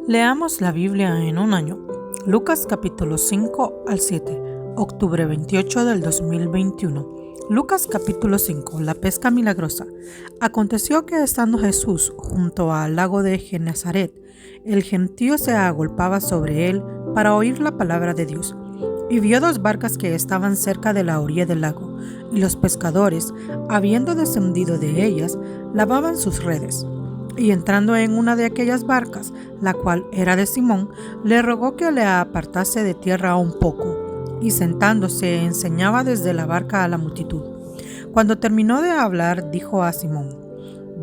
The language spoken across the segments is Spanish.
Leamos la Biblia en un año. Lucas capítulo 5 al 7, octubre 28 del 2021. Lucas capítulo 5, la pesca milagrosa. Aconteció que estando Jesús junto al lago de Genezaret, el gentío se agolpaba sobre él para oír la palabra de Dios. Y vio dos barcas que estaban cerca de la orilla del lago, y los pescadores, habiendo descendido de ellas, lavaban sus redes. Y entrando en una de aquellas barcas, la cual era de Simón, le rogó que le apartase de tierra un poco, y sentándose enseñaba desde la barca a la multitud. Cuando terminó de hablar, dijo a Simón: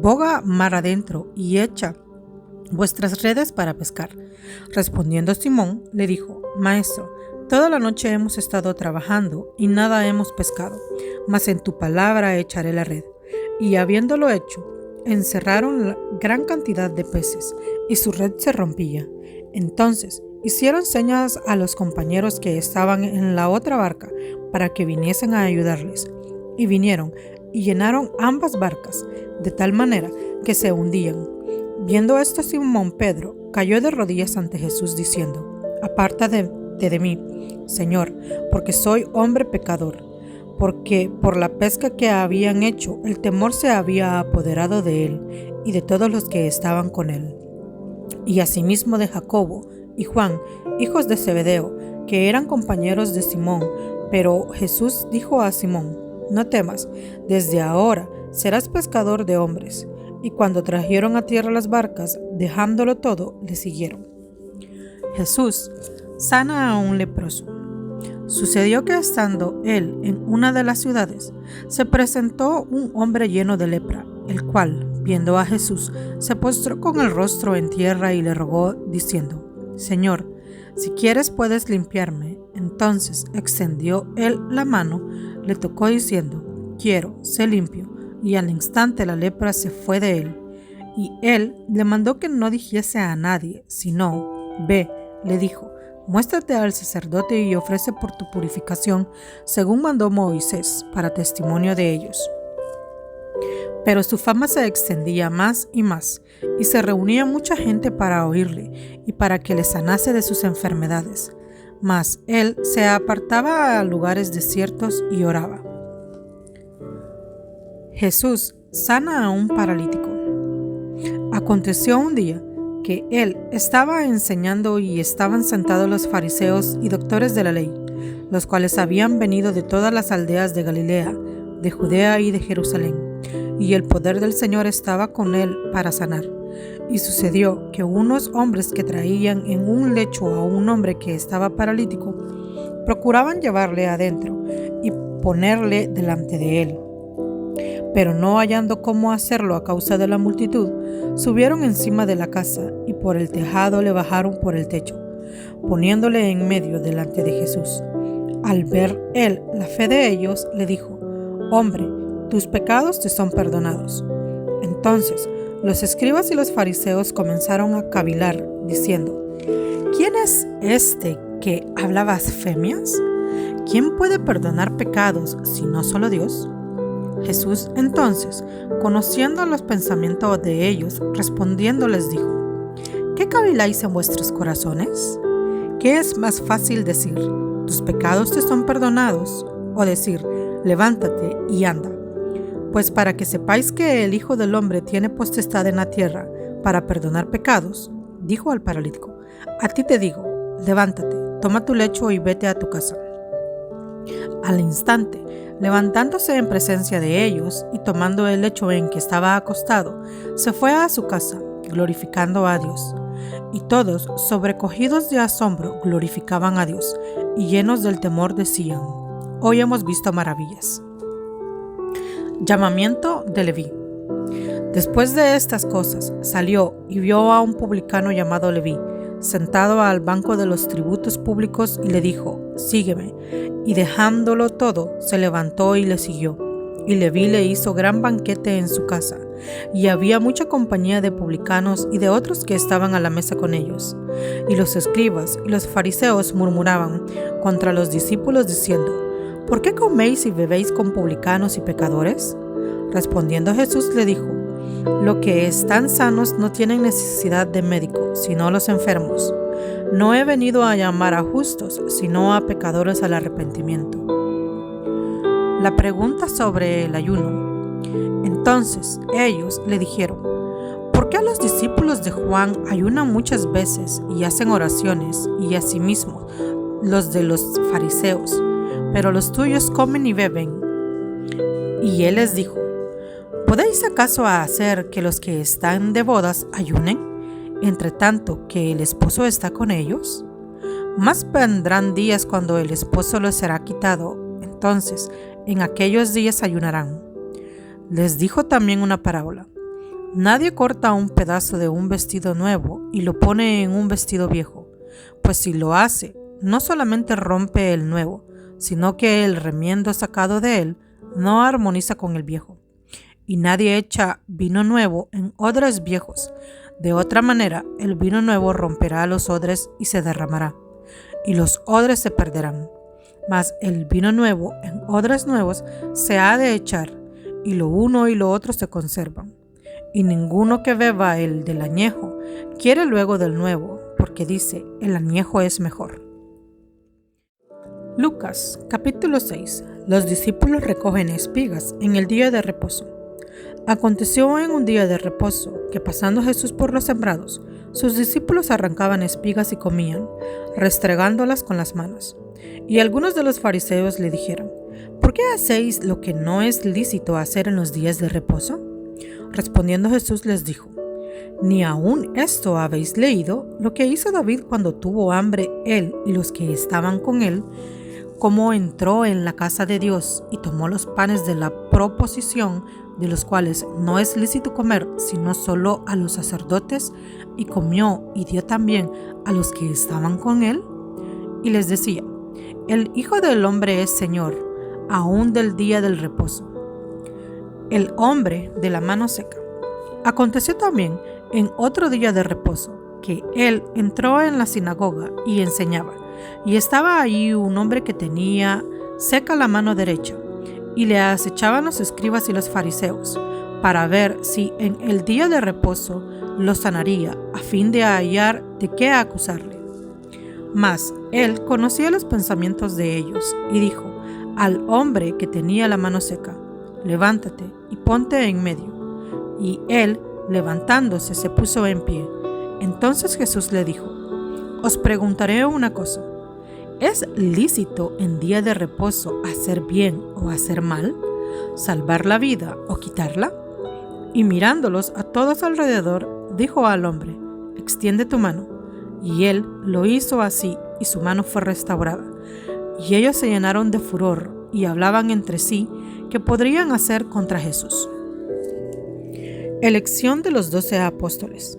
boga mar adentro y echa vuestras redes para pescar. Respondiendo Simón, le dijo: Maestro, toda la noche hemos estado trabajando y nada hemos pescado, mas en tu palabra echaré la red. Y habiéndolo hecho, encerraron gran cantidad de peces, y su red se rompía. Entonces hicieron señas a los compañeros que estaban en la otra barca para que viniesen a ayudarles. Y vinieron y llenaron ambas barcas, de tal manera que se hundían. Viendo esto, Simón Pedro cayó de rodillas ante Jesús diciendo: Apártate de mí, Señor, porque soy hombre pecador. Porque por la pesca que habían hecho, el temor se había apoderado de él y de todos los que estaban con él. Y asimismo de Jacobo y Juan, hijos de Zebedeo, que eran compañeros de Simón. Pero Jesús dijo a Simón: No temas, desde ahora serás pescador de hombres. Y cuando trajeron a tierra las barcas, dejándolo todo, le siguieron. Jesús sana a un leproso. Sucedió que estando él en una de las ciudades, se presentó un hombre lleno de lepra, el cual, viendo a Jesús, se postró con el rostro en tierra y le rogó, diciendo: Señor, si quieres puedes limpiarme. Entonces extendió él la mano, le tocó diciendo: Quiero, sé limpio. Y al instante la lepra se fue de él. Y él le mandó que no dijese a nadie, sino: Ve, le dijo, muéstrate al sacerdote y ofrece por tu purificación, según mandó Moisés, para testimonio de ellos. Pero su fama se extendía más y más, y se reunía mucha gente para oírle, y para que le sanase de sus enfermedades. Mas él se apartaba a lugares desiertos y oraba. Jesús sana a un paralítico. Aconteció un día que él estaba enseñando y estaban sentados los fariseos y doctores de la ley, los cuales habían venido de todas las aldeas de Galilea, de Judea y de Jerusalén, y el poder del Señor estaba con él para sanar. Y sucedió que unos hombres que traían en un lecho a un hombre que estaba paralítico, procuraban llevarle adentro y ponerle delante de él. Pero no hallando cómo hacerlo a causa de la multitud, subieron encima de la casa y por el tejado le bajaron por el techo, poniéndole en medio delante de Jesús. Al ver él la fe de ellos, le dijo: Hombre, tus pecados te son perdonados. Entonces los escribas y los fariseos comenzaron a cavilar, diciendo: ¿Quién es este que habla blasfemias? ¿Quién puede perdonar pecados si no solo Dios? Jesús entonces, conociendo los pensamientos de ellos, respondiendo les dijo: ¿Qué caviláis en vuestros corazones? ¿Qué es más fácil decir: tus pecados te son perdonados? O decir: levántate y anda. Pues para que sepáis que el Hijo del Hombre tiene potestad en la tierra para perdonar pecados, dijo al paralítico: a ti te digo, levántate, toma tu lecho y vete a tu casa. Al instante, levantándose en presencia de ellos y tomando el lecho en que estaba acostado, se fue a su casa, glorificando a Dios. Y todos, sobrecogidos de asombro, glorificaban a Dios, y llenos del temor decían: Hoy hemos visto maravillas. Llamamiento de Leví. Después de estas cosas, salió y vio a un publicano llamado Leví, sentado al banco de los tributos públicos, y le dijo: Sígueme. Y dejándolo todo, se levantó y le siguió. Y Leví le hizo gran banquete en su casa, y había mucha compañía de publicanos y de otros que estaban a la mesa con ellos. Y los escribas y los fariseos murmuraban contra los discípulos diciendo: ¿Por qué coméis y bebéis con publicanos y pecadores? Respondiendo Jesús le dijo: Los que están sanos no tienen necesidad de médico, sino los enfermos. No he venido a llamar a justos, sino a pecadores al arrepentimiento. La pregunta sobre el ayuno. Entonces ellos le dijeron: ¿por qué los discípulos de Juan ayunan muchas veces y hacen oraciones, y asimismo los de los fariseos, pero los tuyos comen y beben? Y él les dijo: ¿podéis acaso hacer que los que están de bodas ayunen, entre tanto que el esposo está con ellos? Mas vendrán días cuando el esposo les será quitado, entonces en aquellos días ayunarán. Les dijo también una parábola: nadie corta un pedazo de un vestido nuevo y lo pone en un vestido viejo, pues si lo hace, no solamente rompe el nuevo, sino que el remiendo sacado de él no armoniza con el viejo. Y nadie echa vino nuevo en odres viejos. De otra manera, el vino nuevo romperá los odres y se derramará, y los odres se perderán. Mas el vino nuevo en odres nuevos se ha de echar, y lo uno y lo otro se conservan. Y ninguno que beba el del añejo quiere luego del nuevo, porque dice: el añejo es mejor. Lucas, capítulo 6. Los discípulos recogen espigas en el día de reposo. Aconteció en un día de reposo que, pasando Jesús por los sembrados, sus discípulos arrancaban espigas y comían, restregándolas con las manos. Y algunos de los fariseos le dijeron: ¿por qué hacéis lo que no es lícito hacer en los días de reposo? Respondiendo Jesús les dijo: ¿ni aún esto habéis leído, lo que hizo David cuando tuvo hambre él y los que estaban con él? Cómo entró en la casa de Dios y tomó los panes de la proposición, de los cuales no es lícito comer, sino solo a los sacerdotes, y comió y dio también a los que estaban con él. Y les decía: el Hijo del Hombre es Señor, aún del día del reposo. El hombre de la mano seca. Aconteció también en otro día de reposo que él entró en la sinagoga y enseñaba, y estaba allí un hombre que tenía seca la mano derecha, y le acechaban los escribas y los fariseos para ver si en el día de reposo lo sanaría, a fin de hallar de qué acusarle. Mas él conocía los pensamientos de ellos y dijo al hombre que tenía la mano seca: levántate y ponte en medio. Y él, levantándose, se puso en pie. Entonces Jesús le dijo: os preguntaré una cosa. ¿Es lícito en día de reposo hacer bien o hacer mal? ¿Salvar la vida o quitarla? Y mirándolos a todos alrededor, dijo al hombre: extiende tu mano. Y él lo hizo así, y su mano fue restaurada. Y ellos se llenaron de furor y hablaban entre sí qué podrían hacer contra Jesús. Elección de los 12 apóstoles.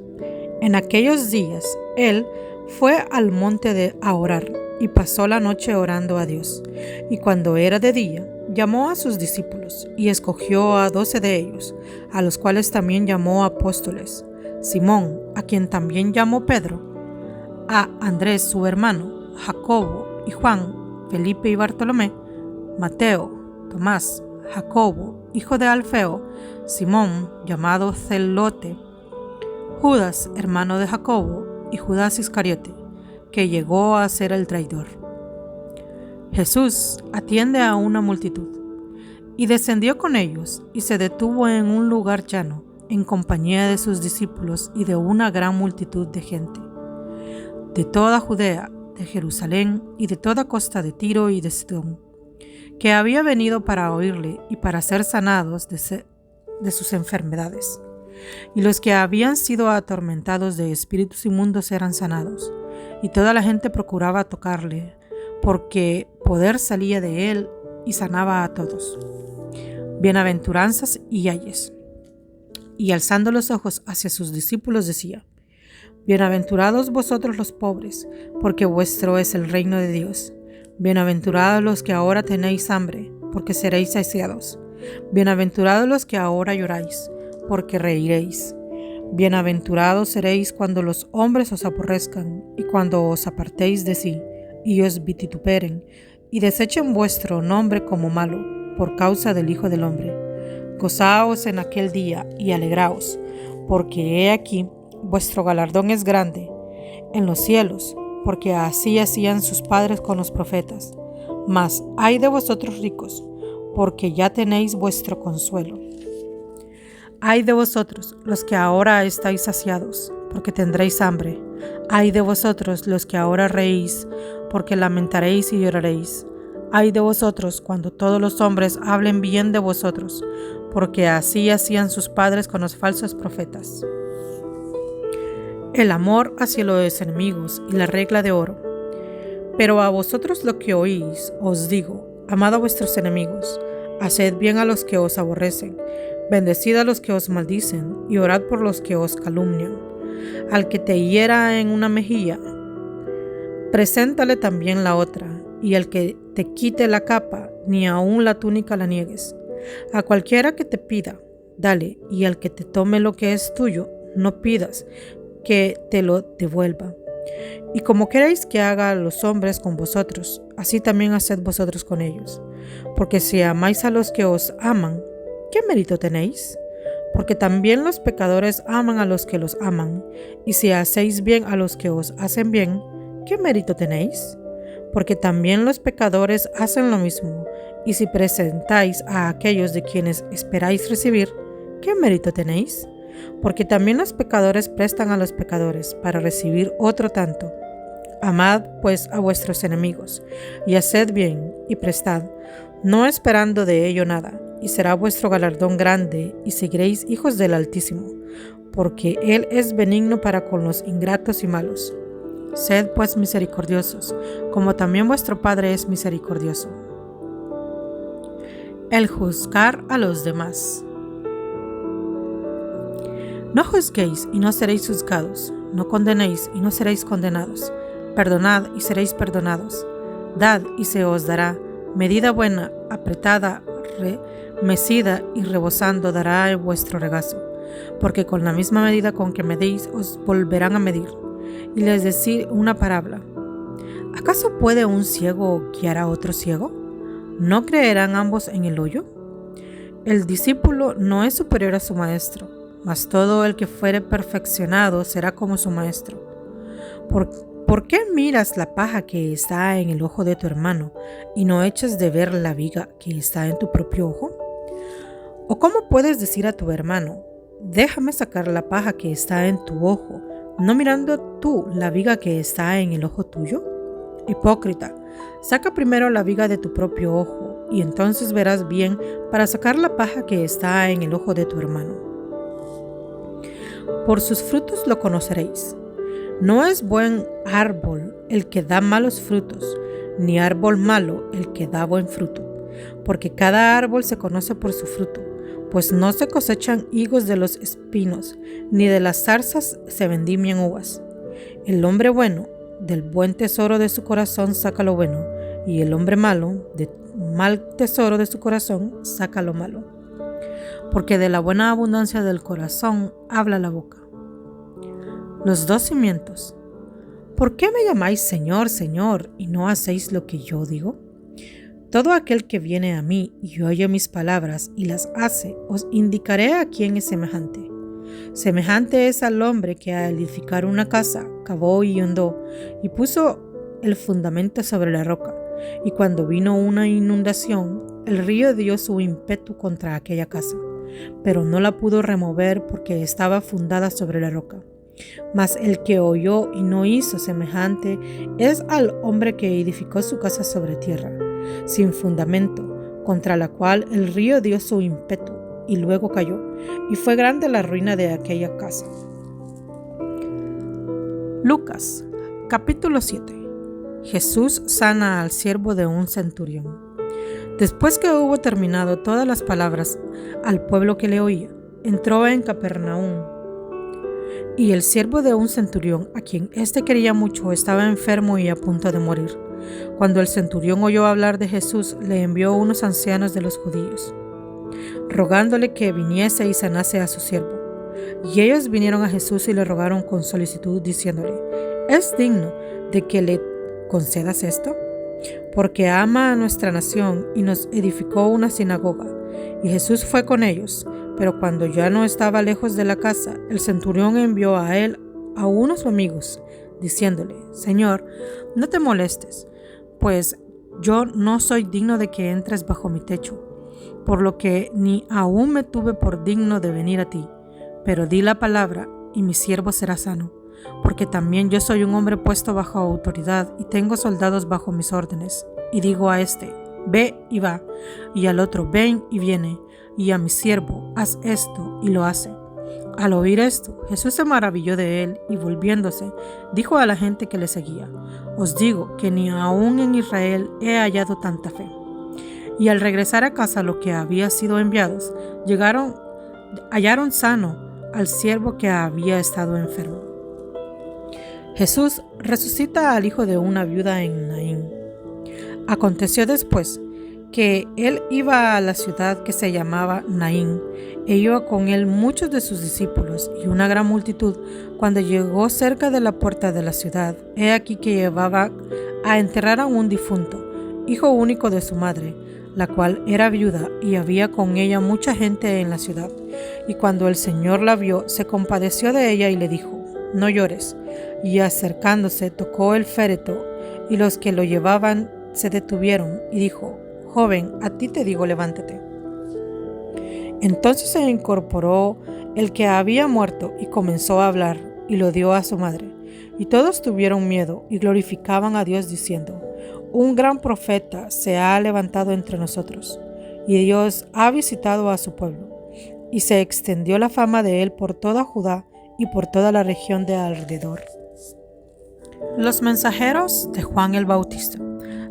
En aquellos días, él fue al monte a orar, y pasó la noche orando a Dios. Y cuando era de día, llamó a sus discípulos, y escogió a 12 de ellos, a los cuales también llamó apóstoles: Simón, a quien también llamó Pedro, a Andrés su hermano, Jacobo y Juan, Felipe y Bartolomé, Mateo, Tomás, Jacobo, hijo de Alfeo, Simón, llamado Zelote, Judas, hermano de Jacobo, y Judas Iscariote, que llegó a ser el traidor. Jesús atiende a una multitud, y descendió con ellos, y se detuvo en un lugar llano, en compañía de sus discípulos y de una gran multitud de gente, de toda Judea, de Jerusalén y de toda costa de Tiro y de Sidón, que había venido para oírle y para ser sanados de sus enfermedades. Y los que habían sido atormentados de espíritus inmundos eran sanados, y toda la gente procuraba tocarle, porque poder salía de él y sanaba a todos. Bienaventuranzas y ayes. Y alzando los ojos hacia sus discípulos decía: bienaventurados vosotros los pobres, porque vuestro es el reino de Dios. Bienaventurados los que ahora tenéis hambre, porque seréis saciados. Bienaventurados los que ahora lloráis, porque reiréis. Bienaventurados seréis cuando los hombres os aborrezcan, y cuando os apartéis de sí, y os vituperen, y desechen vuestro nombre como malo, por causa del Hijo del Hombre. Gozaos en aquel día y alegraos, porque he aquí vuestro galardón es grande en los cielos, porque así hacían sus padres con los profetas. Mas ay de vosotros ricos, porque ya tenéis vuestro consuelo. Ay de vosotros los que ahora estáis saciados, porque tendréis hambre. Ay de vosotros los que ahora reís, porque lamentaréis y lloraréis. Ay de vosotros cuando todos los hombres hablen bien de vosotros, porque así hacían sus padres con los falsos profetas. El amor hacia los enemigos y la regla de oro. Pero a vosotros lo que oís, os digo, amad a vuestros enemigos, haced bien a los que os aborrecen, bendecid a los que os maldicen, y orad por los que os calumnian. Al que te hiera en una mejilla, preséntale también la otra, y al que te quite la capa, ni aun la túnica la niegues. A cualquiera que te pida, dale, y al que te tome lo que es tuyo, no pidas que te lo devuelva. Y como queréis que haga los hombres con vosotros, así también haced vosotros con ellos. Porque si amáis a los que os aman, ¿qué mérito tenéis? Porque también los pecadores aman a los que los aman. Y si hacéis bien a los que os hacen bien, ¿qué mérito tenéis? Porque también los pecadores hacen lo mismo. Y si presentáis a aquellos de quienes esperáis recibir, ¿qué mérito tenéis? Porque también los pecadores prestan a los pecadores para recibir otro tanto. Amad pues a vuestros enemigos, y haced bien, y prestad, no esperando de ello nada, y será vuestro galardón grande, y seguiréis hijos del Altísimo, porque Él es benigno para con los ingratos y malos. Sed pues misericordiosos, como también vuestro Padre es misericordioso. El juzgar a los demás. No juzguéis y no seréis juzgados, no condenéis y no seréis condenados, perdonad y seréis perdonados, dad y se os dará, medida buena, apretada, mecida y rebosando dará en vuestro regazo, porque con la misma medida con que medéis os volverán a medir. Y les decir una parábola. ¿Acaso puede un ciego guiar a otro ciego? ¿No creerán ambos en el hoyo? El discípulo no es superior a su maestro, mas todo el que fuere perfeccionado será como su maestro. ¿Por qué miras la paja que está en el ojo de tu hermano y no echas de ver la viga que está en tu propio ojo? ¿O cómo puedes decir a tu hermano, déjame sacar la paja que está en tu ojo, no mirando tú la viga que está en el ojo tuyo? Hipócrita, saca primero la viga de tu propio ojo y entonces verás bien para sacar la paja que está en el ojo de tu hermano. Por sus frutos lo conoceréis. No es buen árbol el que da malos frutos, ni árbol malo el que da buen fruto, porque cada árbol se conoce por su fruto, pues no se cosechan higos de los espinos, ni de las zarzas se vendimian uvas. El hombre bueno, del buen tesoro de su corazón saca lo bueno, y el hombre malo, del mal tesoro de su corazón saca lo malo. Porque de la buena abundancia del corazón habla la boca. Los dos cimientos. ¿Por qué me llamáis Señor, Señor, y no hacéis lo que yo digo? Todo aquel que viene a mí y oye mis palabras y las hace, os indicaré a quién es semejante. Semejante es al hombre que al edificar una casa, cavó y hondó, y puso el fundamento sobre la roca. Y cuando vino una inundación, el río dio su ímpetu contra aquella casa, pero no la pudo remover porque estaba fundada sobre la roca. Mas el que oyó y no hizo semejante es al hombre que edificó su casa sobre tierra, sin fundamento, contra la cual el río dio su ímpetu y luego cayó, y fue grande la ruina de aquella casa. Lucas, capítulo 7. Jesús sana al siervo de un centurión. Después que hubo terminado todas las palabras al pueblo que le oía, entró en Capernaum. Y el siervo de un centurión, a quien éste quería mucho, estaba enfermo y a punto de morir. Cuando el centurión oyó hablar de Jesús, le envió unos ancianos de los judíos, rogándole que viniese y sanase a su siervo. Y ellos vinieron a Jesús y le rogaron con solicitud, diciéndole, ¿es digno de que le concedas esto? Porque ama a nuestra nación y nos edificó una sinagoga. Y Jesús fue con ellos. Pero cuando ya no estaba lejos de la casa, el centurión envió a él a unos amigos, diciéndole: Señor, no te molestes, pues yo no soy digno de que entres bajo mi techo, por lo que ni aún me tuve por digno de venir a ti. Pero di la palabra, y mi siervo será sano, porque también yo soy un hombre puesto bajo autoridad, y tengo soldados bajo mis órdenes. Y digo a este: ve y va, y al otro: ven y viene, y a mi siervo: haz esto, y lo hace. Al oír esto, Jesús se maravilló de él, y volviéndose, dijo a la gente que le seguía: Os digo que ni aún en Israel he hallado tanta fe. Y al regresar a casa los que habían sido enviados, hallaron sano al siervo que había estado enfermo. Jesús resucita al hijo de una viuda en Naín. Aconteció después que él iba a la ciudad que se llamaba Naín, e iba con él muchos de sus discípulos y una gran multitud. Cuando llegó cerca de la puerta de la ciudad, he aquí que llevaba a enterrar a un difunto, hijo único de su madre, la cual era viuda, y había con ella mucha gente en la ciudad. Y cuando el Señor la vio, se compadeció de ella y le dijo: No llores. Y acercándose, tocó el féretro, y los que lo llevaban se detuvieron, y dijo: Joven, a ti te digo, levántate. Entonces se incorporó el que había muerto y comenzó a hablar, y lo dio a su madre. Y todos tuvieron miedo y glorificaban a Dios diciendo: Un gran profeta se ha levantado entre nosotros, y Dios ha visitado a su pueblo. Y se extendió la fama de él por toda Judá y por toda la región de alrededor. Los mensajeros de Juan el Bautista.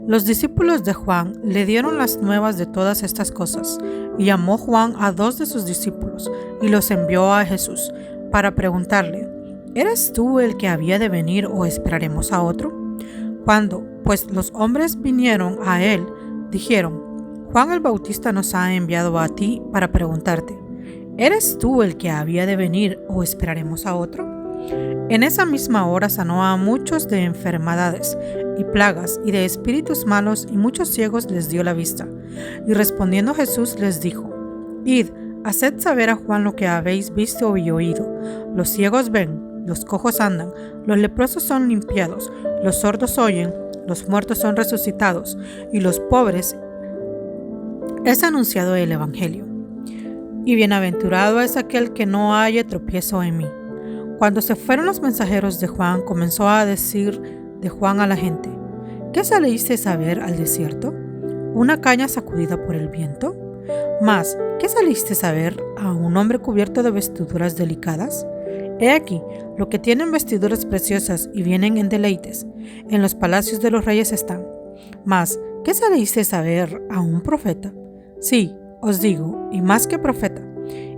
Los discípulos de Juan le dieron las nuevas de todas estas cosas, y llamó Juan a 2 de sus discípulos, y los envió a Jesús, para preguntarle: ¿Eres tú el que había de venir o esperaremos a otro? Cuando, pues, los hombres vinieron a él, dijeron: Juan el Bautista nos ha enviado a ti para preguntarte: ¿Eres tú el que había de venir o esperaremos a otro? En esa misma hora sanó a muchos de enfermedades y plagas y de espíritus malos, y muchos ciegos les dio la vista. Y respondiendo Jesús les dijo: Id, haced saber a Juan lo que habéis visto y oído. Los ciegos ven, los cojos andan, los leprosos son limpiados, los sordos oyen, los muertos son resucitados, y los pobres es anunciado el evangelio. Y bienaventurado es aquel que no haya tropiezo en mí. Cuando se fueron los mensajeros de Juan, comenzó a decir de Juan a la gente: ¿Qué salisteis a ver al desierto? ¿Una caña sacudida por el viento? Mas, ¿qué salisteis a ver? ¿A un hombre cubierto de vestiduras delicadas? He aquí, los que tienen vestiduras preciosas y vienen en deleites, en los palacios de los reyes están. Mas, ¿qué salisteis a ver? ¿A un profeta? Sí, os digo, y más que profeta.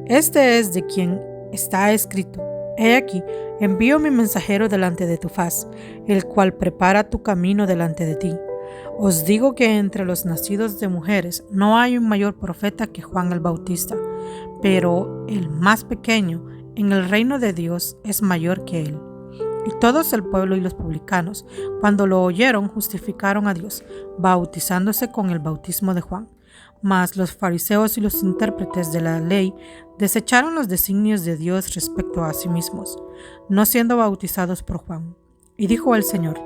Este es de quien está escrito: He aquí, envío mi mensajero delante de tu faz, el cual prepara tu camino delante de ti. Os digo que entre los nacidos de mujeres no hay un mayor profeta que Juan el Bautista, pero el más pequeño en el reino de Dios es mayor que él. Y todos el pueblo y los publicanos, cuando lo oyeron, justificaron a Dios, bautizándose con el bautismo de Juan. Mas los fariseos y los intérpretes de la ley desecharon los designios de Dios respecto a sí mismos, no siendo bautizados por Juan. Y dijo el Señor: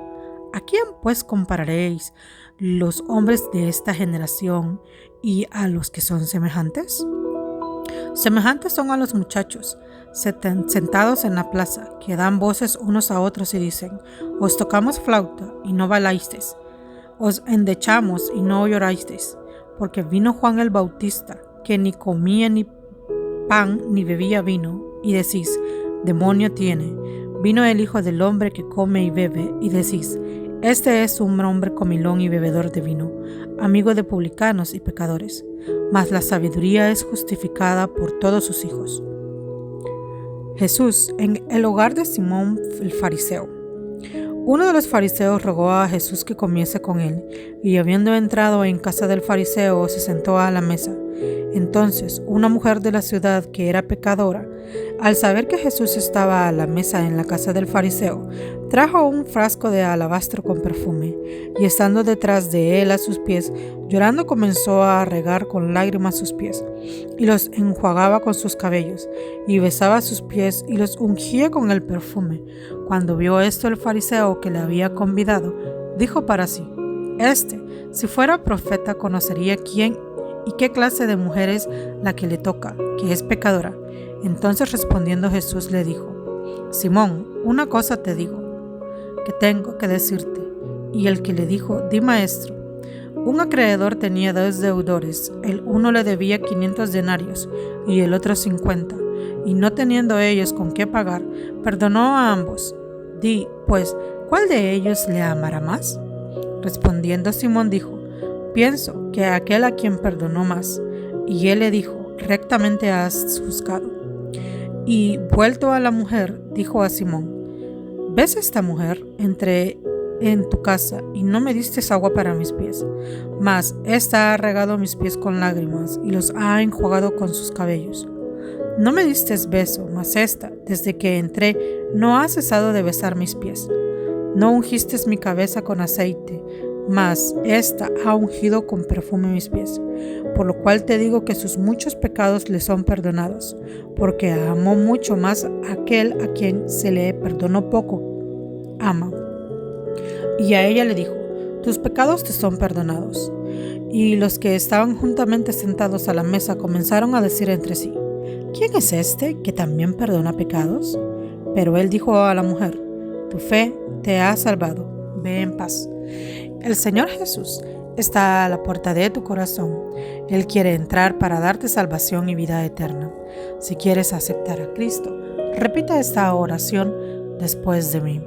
¿A quién pues compararéis los hombres de esta generación y a los que son semejantes? Semejantes son a los muchachos sentados en la plaza, que dan voces unos a otros y dicen: Os tocamos flauta y no bailasteis, os endechamos y no llorasteis. Porque vino Juan el Bautista, que ni comía ni pan ni bebía vino, y decís: demonio tiene. Vino el Hijo del Hombre, que come y bebe, y decís: este es un hombre comilón y bebedor de vino, amigo de publicanos y pecadores. Mas la sabiduría es justificada por todos sus hijos. Jesús en el hogar de Simón el fariseo. Uno de los fariseos rogó a Jesús que comiese con él, y habiendo entrado en casa del fariseo, se sentó a la mesa. Entonces, una mujer de la ciudad, que era pecadora, al saber que Jesús estaba a la mesa en la casa del fariseo, Trajo un frasco de alabastro con perfume, y estando detrás de él a sus pies, llorando comenzó a regar con lágrimas sus pies, y los enjuagaba con sus cabellos, y besaba sus pies, y los ungía con el perfume. Cuando vio esto el fariseo que le había convidado, dijo para sí: si fuera profeta, conocería quién y qué clase de mujer es la que le toca, que es pecadora. Entonces respondiendo Jesús le dijo: Simón, una cosa te digo, que tengo que decirte. Y el que le dijo: Di, maestro. Un acreedor tenía 2 deudores, el uno le debía 500 denarios y el otro 50, y no teniendo ellos con qué pagar, perdonó a ambos. Di, pues, ¿cuál de ellos le amará más? Respondiendo Simón dijo: Pienso que aquel a quien perdonó más. Y él le dijo: Rectamente has juzgado. Y vuelto a la mujer, dijo a Simón: ¿Ves esta mujer? Entré en tu casa y no me diste agua para mis pies, mas ésta ha regado mis pies con lágrimas y los ha enjuagado con sus cabellos. No me diste beso, mas ésta, desde que entré, no ha cesado de besar mis pies. No ungiste mi cabeza con aceite, mas ésta ha ungido con perfume mis pies. Por lo cual te digo que sus muchos pecados le son perdonados, porque amó mucho más aquel a quien se le perdonó poco. Ama. Y a ella le dijo: Tus pecados te son perdonados. Y los que estaban juntamente sentados a la mesa comenzaron a decir entre sí: ¿Quién es este que también perdona pecados? Pero él dijo a la mujer: Tu fe te ha salvado, ve en paz. El Señor Jesús está a la puerta de tu corazón. Él quiere entrar para darte salvación y vida eterna. Si quieres aceptar a Cristo, repita esta oración después de mí.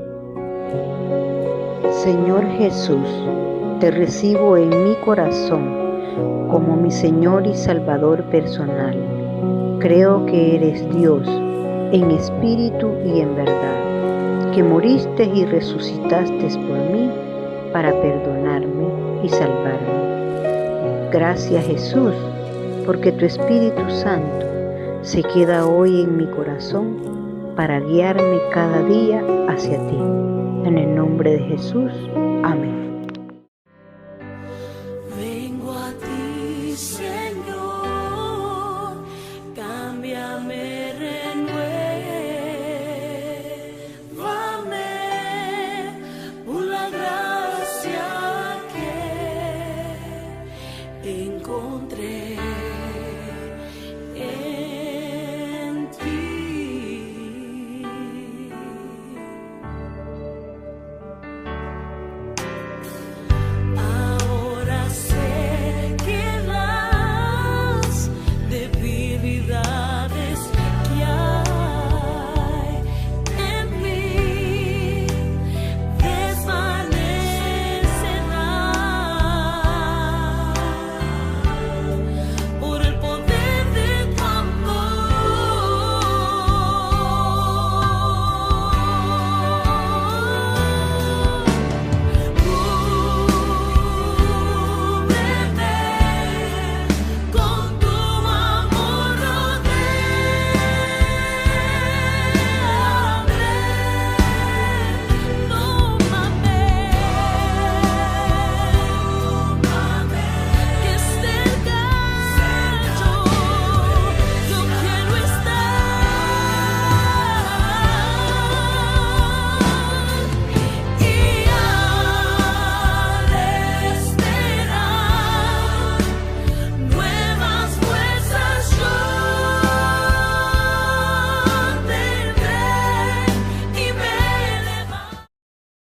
Señor Jesús, te recibo en mi corazón como mi Señor y Salvador personal. Creo que eres Dios en espíritu y en verdad, que moriste y resucitaste por mí para perdonarme y salvarme. Gracias, Jesús, porque tu Espíritu Santo se queda hoy en mi corazón para guiarme cada día hacia ti. En el nombre de Jesús, amén.